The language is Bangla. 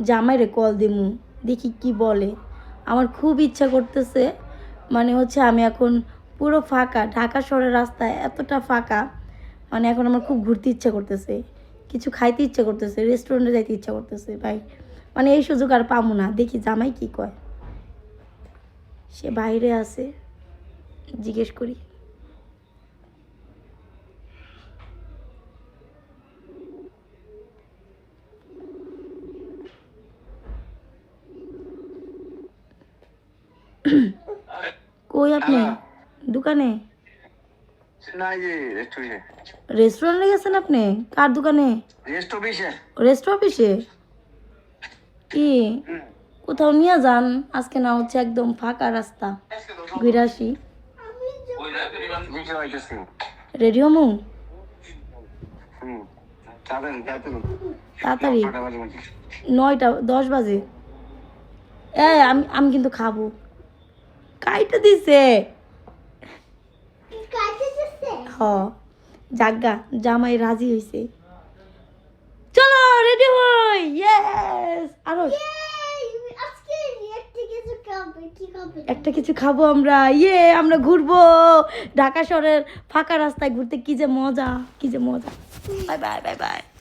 জামাইরে কল দিমু, দেখি কি বলে। আমার খুব ইচ্ছা করতেছে, মানে হচ্ছে আমি এখন পুরো ফাঁকা, ঢাকা শহরের রাস্তায় এতটা ফাঁকা, মানে এখন আমার খুব ঘুরতে ইচ্ছা করতেছে, কিছু খাইতে ইচ্ছা করতেছে, রেস্টুরেন্টে যাইতে ইচ্ছা করতেছে ভাই। মানে এই সুযোগ আর পাবো না, দেখি জামাই কি কয়। সে বাইরে আছে, জিজ্ঞেস করি। কই আপনি? দোকানে? রেস্টুরেন্টে গেছেন আপনি? কার দোকানে? রেস্ট অফিসে? কি কোথাও নিয়ে যান, আজকে না হচ্ছে একদম ফাঁকা রাস্তা, ঘুরে আসি। রেডি হমু তাড়াতাড়ি, 9টা 10 বাজে। আমি আমি কিন্তু খাবো। কাইটা দিছে। হ, জাগা জামাই রাজি হইছে। চলো রেডি হই। ইয়েস, আরো একটা কিছু খাবো আমরা। আমরা ঘুরবো ঢাকা শহরের ফাঁকা রাস্তায় ঘুরতে, কি যে মজা, কি যে মজা। Bye bye bye bye.